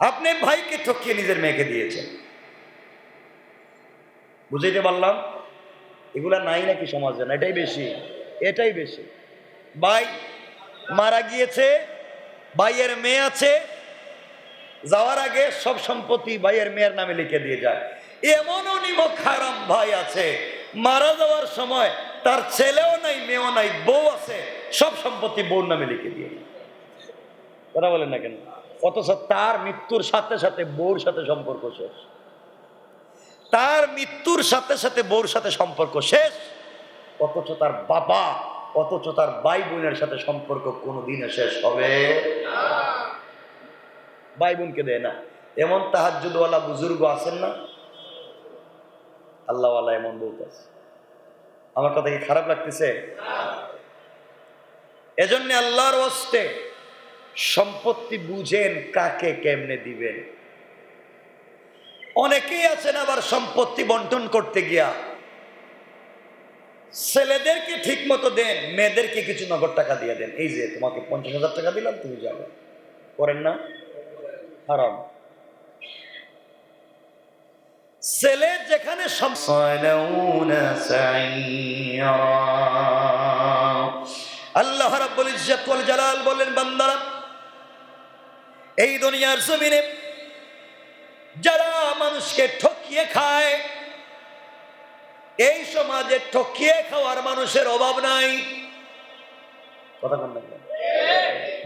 আপনি ভাইকে ঠকিয়ে নিজের মেয়েকে দিয়েছেন, বুঝাইতে পারলাম? এগুলা নাই নাকি সমাজে? না, এটাই বেশি। ভাই মারা গিয়েছে, ভাইয়ের মেয়ে আছে, যাওয়ার আগে সব সম্পত্তি ভাইয়ের মেয়ের নামে লিখে দিয়ে যায়। এমনও নিমক হারাম ভাই আছে, মারা যাওয়ার সময় তার ছেলেও নাই, মেয়েও নাই, বউ আছে, সব সম্পত্তি বউর নামে লিখে দিয়ে যায়। কথা বলেন না কেন? অথচ তার মৃত্যুর সাথে সাথে বউর সাথে সম্পর্ক শেষ, তার মৃত্যুর সাথে সাথে বউর সাথে সম্পর্ক শেষ, অথচ তার বাবা, অথচ তার ভাই বোনের সাথে সম্পর্ক কোনোদিনও শেষ হবে না। ভাই বোনকে দেয় না। এমন তাহাজ্জুদওয়ালা বুজুর্গ আছেন না, আল্লাহওয়ালা, এমন বলতেছে। আমার কথা কি খারাপ লাগতেছে? এজন্য আল্লাহর ওয়াস্তে সম্পত্তি বুঝেন কাকে কেমনে দিবেন। অনেকেই আছেন আবার সম্পত্তি বন্টন করতে গিয়া ছেলেদেরকে ঠিক মতো দেন, মেয়েদেরকে কিছু নগদ টাকা দিয়ে দেন, এই যে তোমাকে 50,000 টাকা দিলাম, তুমি যাবে। করেন না? হারাম। ছেলে যেখানে আল্লাহ রাব্বুল ইজ্জত ওয়াল জালাল বলেন, বান্দারা, এই দুনিয়ার জমিনে যারা মানুষকে ঠকিয়ে খায়, এই সমাজে ঠকিয়ে খাওয়ার মানুষের অভাব নাই। কথা বলেন না?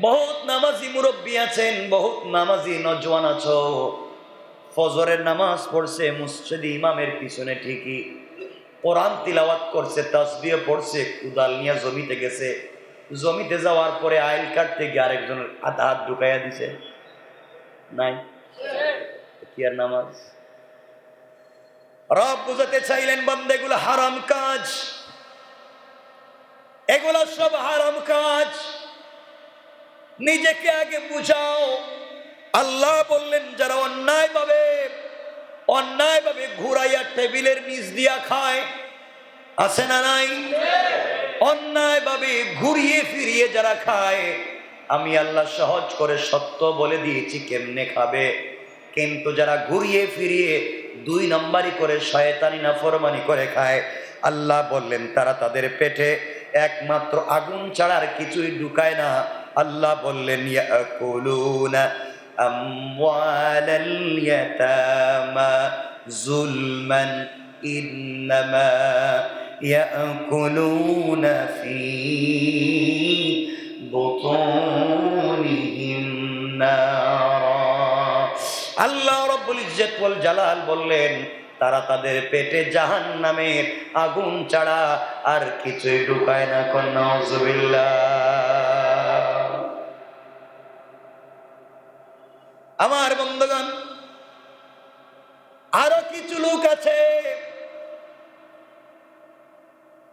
বহুত নামাজি মুরব্বী আছেন, বহুত নামাজি নজওয়ান আছো, ফজরের নামাজ পড়ছে মসজিদে ইমামের পিছনে, ঠিকই কোরআন তিলাওয়াত করছে, তাসবিহ পড়ছে, কুদাল নিয়ে জমিতে গেছে, জমিতে যাওয়ার পরে আইল কাটতে গিয়ে আরেকজনের হাত ঢুকাইয়া দিছে, নাই কি আর নামাজ? রব বুঝাতে চাইলেন বান্দা এগুলো হারাম কাজ, এগুলো সব হারাম কাজ, নিজেকে আগে বুঝাও। আল্লাহ বললেন যারা অন্যায়ভাবে ঘুরাইয়া টেবিলের নিচ দিয়া খায়, আছে না নাই? অন্যায়ভাবে ঘুরিয়ে ফিরিয়ে যারা খায়, আমি আল্লাহ সহজ করে সত্য বলে দিয়েছি কেমনে খাবে। কিন্তু যারা ঘুরিয়ে ফিরিয়ে 2 নম্বরই করে শয়তানি নাফরমানি করে খায়, আল্লাহ বললেন তারা তাদের পেটে একমাত্র আগুন ছাড়া আর কিছুই ঢুকায় না। আল্লাহ বললেন ইয়াকুলুনা আমওয়ালাল ইয়াতামা যুলমান ইন্নামা ইয়াকুলুনা ফি বুতুনিহিম নারা। আল্লাহ রাব্বুল ইজ্জত ওয়াল জালাল বললেন তারা তাদের পেটে জাহান্নামের আগুন ছাড়া আর কিছুই ঢুকায় না। নাউযুবিল্লাহ। আমার বন্ধুগণ, আরো কিছু লোক আছে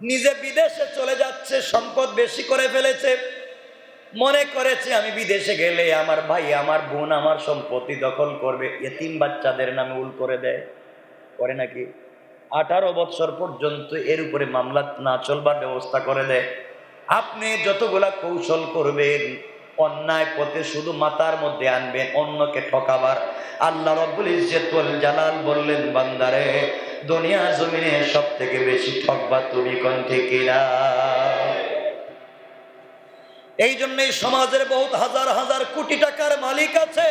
নিজে বিদেশে চলে যাচ্ছে, সম্পদ বেশি করে ফেলেছে, মনে করেছে আমি বিদেশে গেলে আমার ভাই আমার বোন আমার সম্পত্তি দখল করবে, এতিম বাচ্চাদের নামে উল করে দেয়, করে নাকি? 18 বছর পর্যন্ত এর উপরে মামলা না চলবার ব্যবস্থা করে দেয়। আপনি যতগুলা কৌশল করবেন, অন্যায় পথে শুধু মাথার মধ্যে আনবেন অন্যকে ঠকাবার। আল্লাহ রাব্বুল ইজ্জত ওয়াল জালাল বললেন বান্দারে দুনিয়ার জমিনে সব থেকে বেশি ঠকবা তুমি, কোন ঠিক না? এই জন্যই সমাজের বহুত হাজার হাজার কোটি টাকার মালিক আছে,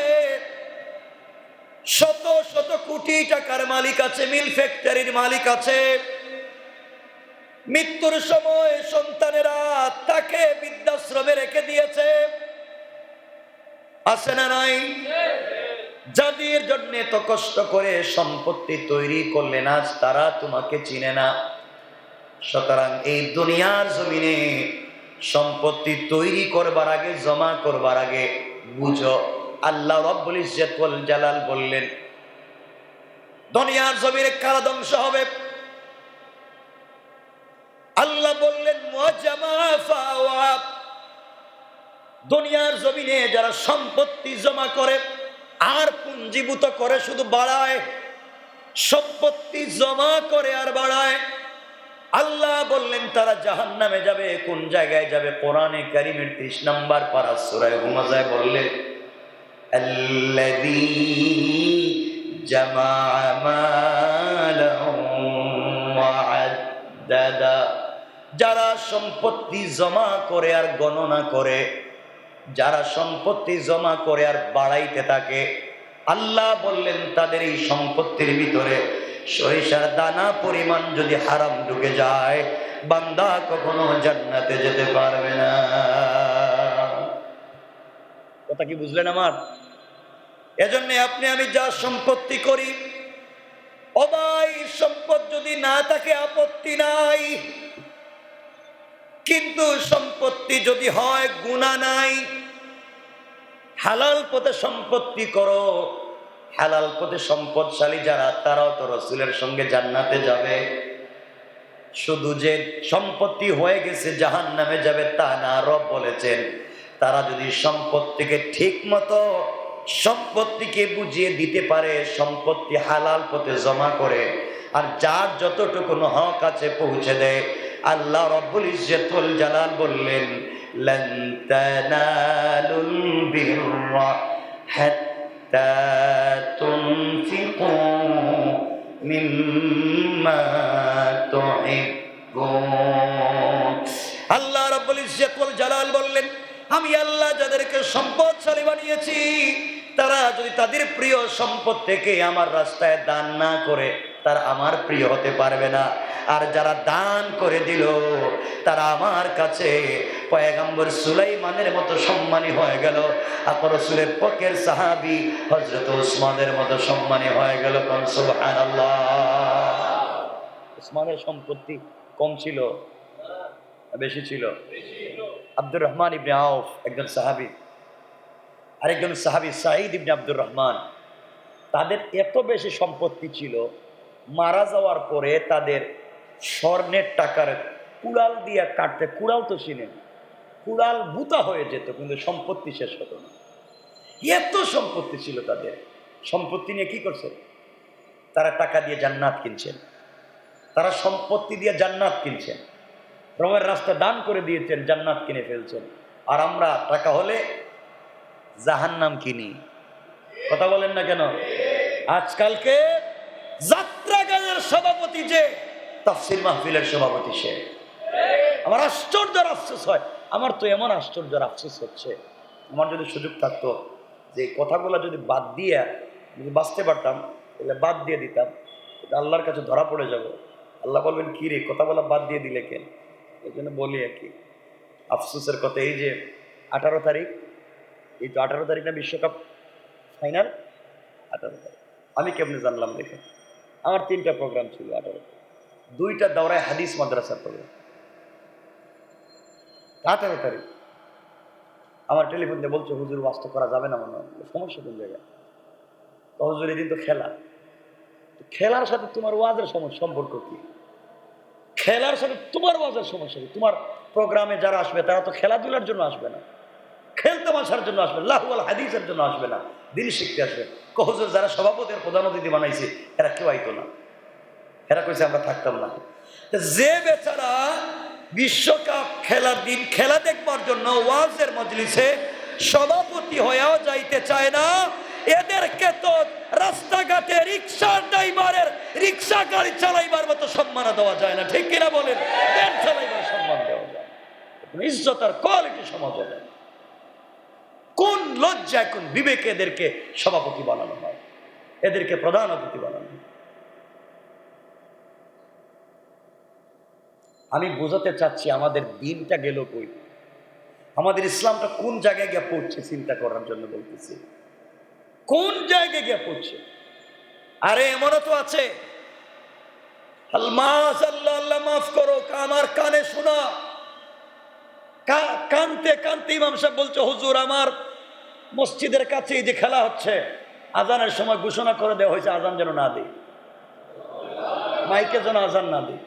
শত শত কোটি টাকার মালিক আছে, মিল ফ্যাক্টরির মালিক আছে, মৃত্যুর সময় সন্তানেরা তাকে বৃদ্ধাশ্রমে রেখে দিয়েছে, আছে না নাই? যাদের জন্য তো কষ্ট করে সম্পত্তি তৈরি করলেন আজ তারা তোমাকে চিনে না। সুতরাং এই দুনিয়ার জমিনে সম্পত্তি তৈরি করবার আগে, জমা করবার আগে বুঝো আল্লাহ রাব্বুল ইজ্জত ওয়াল জালাল বললেন দুনিয়ার জমিনে কারা ধ্বংস হবে। আল্লাহ বললেন মুআজ্জামা ফাওয়া, দুনিয়ার জমিনে যারা সম্পত্তি জমা করে আর পুঞ্জীভূত করে, শুধু বাড়ায়, সম্পত্তি জমা করে আর বাড়ায়, আল্লাহ বললেন তারা জাহান্নামে যাবে। কোন জায়গায় যাবে? কোরআনে কারীমের 30 নম্বর পারা সূরা হুমাযায় বললেন আল্লাযী জামাআ মালাহু ওয়া আদ্দাদা, যারা সম্পত্তি জমা করে আর গণনা করে, যারা সম্পত্তি জমা করে আর বাড়াইতে থাকে, আল্লাহ বললেন তাদের এই সম্পত্তির ভিতরে সরিষার দানা পরিমাণ যদি হারাম ঢুকে যায় বান্দা কখনো জান্নাতে যেতে পারবে না। কথা কি বুঝলেন আমার? এজন্য আপনি আমি যা সম্পত্তি করি, ও ভাই সম্পদ যদি না থাকে আপত্তি নাই, কিন্তু সম্পত্তি যদি হয় গুনাহ নাই। হালাল পথে সম্পত্তি করো, হালাল পথে সম্পদশালী যারা তারাও তো রাসূলের সঙ্গে জান্নাতে যাবে। শুধু যে সম্পত্তি হয়ে গেছে জাহান্নামে যাবে তা না, রব বলেছেন তারা যদি সম্পত্তিকে ঠিক মতো সম্পত্তিকে বুঝিয়ে দিতে পারে, সম্পত্তি হালাল পথে জমা করে আর যার যতটুকু হক আছে পৌঁছে দেয়, আল্লাহ রাব্বুল ইজ্জত ওয়াল জালাল বললেন লান তানালুল বিররা হাত্তা তুনফিকু মিম্মা তুহিব্বুন। আল্লাহ রাব্বুল ইজ্জত ওয়াল জালাল বললেন আমি আল্লাহ যাদেরকে সম্পদশালী বানিয়েছি তারা যদি তাদের প্রিয় সম্পদ থেকে আমার রাস্তায় দান না করে তারা আমার প্রিয় হতে পারবে না। আর যারা দান করে দিল তারা আমার কাছে পয়গম্বর সুলাইমানের মতো সম্মানী হয়ে গেল, আর রাসূলের পকের সাহাবী হযরত ওসমানের মতো সম্মানী হয়ে গেল। কোন সুবহানাল্লাহ। ওসমানের সম্পত্তি কম ছিল, বেশি ছিল? আব্দুর রহমান ইবনে আউফ একজন সাহাবী, আরেকজন সাহাবী সাঈদ ইবনে আব্দুর রহমান, তাদের এত বেশি সম্পত্তি ছিল, মারা যাওয়ার পরে তাদের স্বর্ণের টাকার কুড়াল দিয়ে কাটতে, কুড়াল তো চিনেন, কুড়াল বুতা হয়ে যেত, কিন্তু সম্পত্তি শেষ হতো না। এত সম্পত্তি ছিল তাদের। সম্পত্তি নিয়ে কি করছে? তারা টাকা দিয়ে জান্নাত কিনছেন, তারা সম্পত্তি দিয়ে জান্নাত কিনছেন, রঙের রাস্তা দান করে দিয়েছেন, জান্নাত কিনে ফেলছেন। আর আমরা টাকা হলে জাহান্নাম কিনি। কথা বলেন না কেন? আজকালকে যাত্রা গানের সভাপতি যে তাফসীর মাহফিলের সভাপতি সে। আমার আশ্চর্য আফসোস হয়, আমার তো এমন আশ্চর্য আফসোস হচ্ছে, আমার যদি সুযোগ থাকতো যে কথাগুলো যদি বাদ দিয়ে যদি বাঁচতে পারতাম তাহলে বাদ দিয়ে দিতাম, আল্লাহর কাছে ধরা পড়ে যাব। আল্লাহ বলবেন কি রে, কথা বলা বাদ দিয়ে দিলে কেন? এই জন্য বলি আর কি, আফসোসের কথা। এই যে 18 তারিখ, এই তো 18 তারিখ না বিশ্বকাপ ফাইনাল? 18 তারিখ আমি কেমনে জানলাম? দেখেন, আমার 3টা প্রোগ্রাম ছিল 18, 2টা দাওরায় হাদিস মাদ্রাসার প্রোগ্রাম। 18 তারিখ আমার টেলিফোন দিয়ে বলছে, হুজুর ওয়াজ তো করা যাবে না মনে হয়। সমস্যা কোন জায়গায়? তো হুজুর এদিন তো খেলা, খেলার সাথে তোমার ওয়াজের সম্পর্ক কি? খেলার সাথে তোমার ওয়াজের সমস্যা কি? তোমার প্রোগ্রামে যারা আসবে তারা তো খেলাধুলার জন্য আসবে না, খেলতে মাসার জন্য আসবে, লাহুয়াল হাদিসের জন্য আসবে না, দিন শিখতে আসবে। হুজুর যারা সভাপতি আর প্রধান অতিথি বানাইছে এরা কেউ আইতো না, এরা কইছে আমরা থাকতাম না। যে বেচারা বিশ্বকাপ খেলার দিন খেলা দেখবার জন্য ওয়াজের মজলিসে সভাপতি হয়েও যাইতে চায় না, এদেরকে তো রাস্তাঘাটে রিক্সার ড্রাইভারের রিক্সা গাড়ি চালাইবার মতো সম্মান দেওয়া যায় না, ঠিক কিনা বলেন? ভ্যান চালাইবার সম্মান দেওয়া যায়, ইজ্জত আর কোয়ালিটি সমাজে দেয়। কোন লজ্জায়, কোন বিবেকে এদেরকে সভাপতি বানানো হয়, এদেরকে প্রধান অতিথি বানানো হয়? আমি বোঝাতে চাচ্ছি আমাদের দিনটা গেল কই, আমাদের ইসলামটা কোন জায়গায় গিয়ে পড়ছে চিন্তা করার জন্য বলতেছি। কোন জায়গায় গিয়ে পড়ছে? আরে এমনও তো আছে, আল্লাহ মাফ করো, আমার কানে শোনা, কানতে কানতে ইমাম সাহেব বলছে, হুজুর আমার মসজিদের কাছে যে খেলা হচ্ছে, আজানের সময় ঘোষণা করে দেওয়া হয়েছে আজান যেন না দিই, মাইকে যেন আজান না দিই।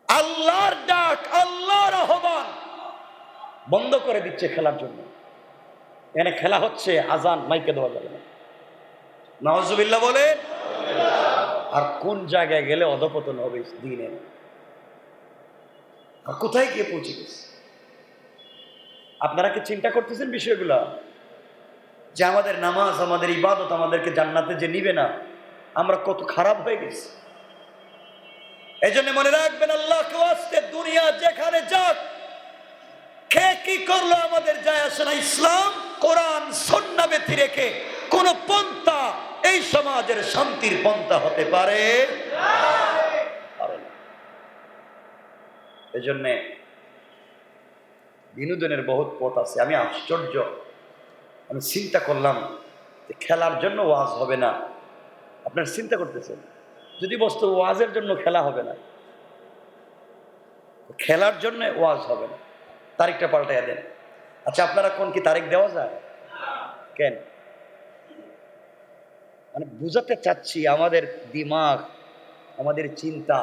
আল্লাহর ডাক, আল্লাহর আহ্বান বন্ধ করে দিচ্ছে খেলার জন্য। এখানে খেলা হচ্ছে, আজান মাইকে দেওয়া যাবে না, নাউজুবিল্লাহ বলে। আর কোন জায়গায় গেলে অধপতন হবে দিনে, আর কোথায় গিয়ে পৌঁছে গেছে? আপনারা কি চিন্তা করতেছেন বিষয়গুলো? যে আমাদের নামাজ, আমাদের ইবাদত আমাদেরকে জান্নাতে যে নিবে না, আমরা কত খারাপ হয়ে গেছি। এই জন্য মনে রাখবেন, আল্লাহকে ওয়াস্তে দুনিয়া যেখানে যাক, কে কি করলো আমাদের যায় আসে না। ইসলাম, কোরআন, সুন্নাহ ব্যতি রেখে কোন পন্থা এই সমাজের শান্তির পন্থা হতে পারে না। এই জন্য বিনোদনের বহুত পথ আছে। আমি আশ্চর্য, আমি চিন্তা করলাম যে খেলার জন্য ওয়াজ হবে না। আপনারা চিন্তা করতেছেন, যদি বস্তু ওয়াজের জন্য খেলা হবে না, খেলার জন্য ওয়াজ হবে না, তারিখটা পাল্টাইয়া দেন। আচ্ছা, আপনারা কোন কি তারিখ দেওয়া যায়? কেন? মানে বুঝাতে চাচ্ছি, আমাদের দিমাগ, আমাদের চিন্তা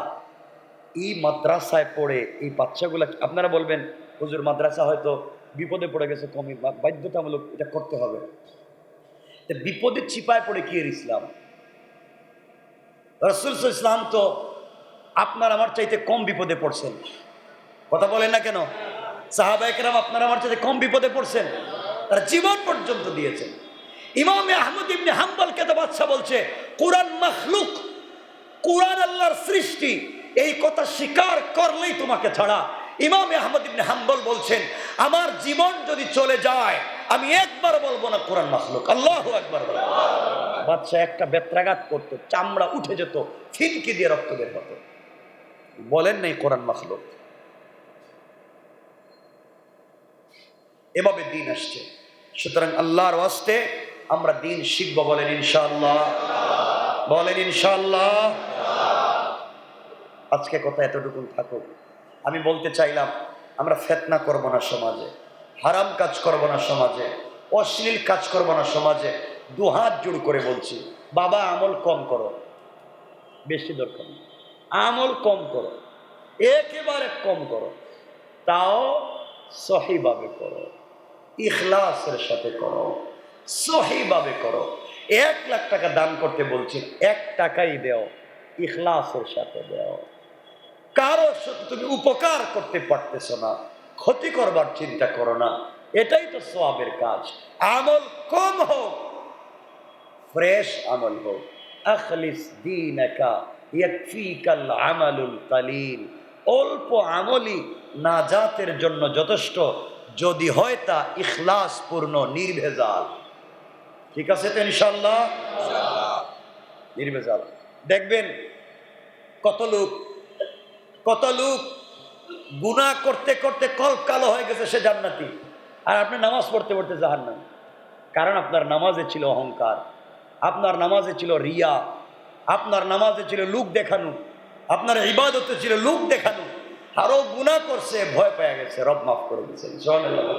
এই মাদ্রাসায় পড়ে এই বাচ্চাগুলা। আপনারা বলবেন, হুজুর মাদ্রাসা হয়তো বিপদে পড়ে গেছে, কমই বাধ্যতামূলক এটা করতে হবে। বিপদের চিপায় পড়ে কি এর ইসলাম? রাসূল সাল্লাল্লাহু আলাইহি ওয়াসাল্লাম তো আপনার আমার চাইতে কম বিপদে পড়ছেন, কথা বলেন না কেন? সাহাবায়ে কেরাম আপনার আমার চাইতে কম বিপদে পড়ছেন, তারা জীবন পর্যন্ত দিয়েছেন। ইমাম আহমদ ইবনে হাম্বলকে তো বাদশা বলছে কোরআন মাখলুক, কোরআন আল্লাহর সৃষ্টি, এই কথা স্বীকার করলেই তোমাকে ছাড়া। ইমাম আহমদ ইবনে হাম্বল বলছেন, আমার জীবন যদি চলে যায় আমি একবার বলবো না কোরআন মাখলুক। আল্লাহু আকবার। বাদশা একটা বেত্রাঘাত করতো, চামড়া উঠে যেত, ফিনকি দিয়ে রক্ত বের হতো, বলেন নাই কোরআন মাখলুক। এভাবে দিন আসছে। সুতরাং আল্লাহর ওয়াস্তে আমরা দিন শিখব, বলেন ইনশাআল্লাহ, বলেন ইনশাআল্লাহ। আজকে কথা এতটুকু থাকুক। আমি বলতে চাইলাম আমরা ফিতনা করব না সমাজে, হারাম কাজ করব না সমাজে, অশ্লীল কাজ করব না সমাজে। দুহাত জোড় করে বলছি, বাবা আমল কম করো, বেশি দরকার নেই, আমল কম করো, একেবারে কম করো, তাও সহিভাবে করো, ইখলাসের সাথে করো, সহিভাবে করো। 1,00,000 টাকা দান করতে বলছি, 1 টাকাই দেও, ইখলাসের সাথে দেও। কারো সাথে তুমি উপকার করতে পারতেছো না, ক্ষতি করবার চিন্তা করো না, এটাই তো সওয়াবের কাজ। আমল কম হোক, ফ্রেশ আমল হোক। আখলিস দীনাকা ইয়াকফিকাল আমালুল কালিল। অল্প আমলই নাজাতের জন্য যথেষ্ট, যদি হয় তা ইখলাস পূর্ণ, নির্ভেজাল। ঠিক আছে তো ইনশাআল্লাহ, নির্ভেজাল। দেখবেন কত লোক গুনাহ করতে করতে কল্প কালো হয়ে গেছে, সে জান্নাতি, আর আপনি নামাজ পড়তে পড়তে জাহান্নামী। কারণ আপনার নামাজে ছিল অহংকার, আপনার নামাজে ছিল রিয়া, আপনার নামাজে ছিল লোক দেখানো, আপনার ইবাদতে ছিল লোক দেখানো। আরো গুনাহ করছে, ভয় পেয়ে গেছে, রব মাফ করে দিয়েছেন। সুবহানাল্লাহ।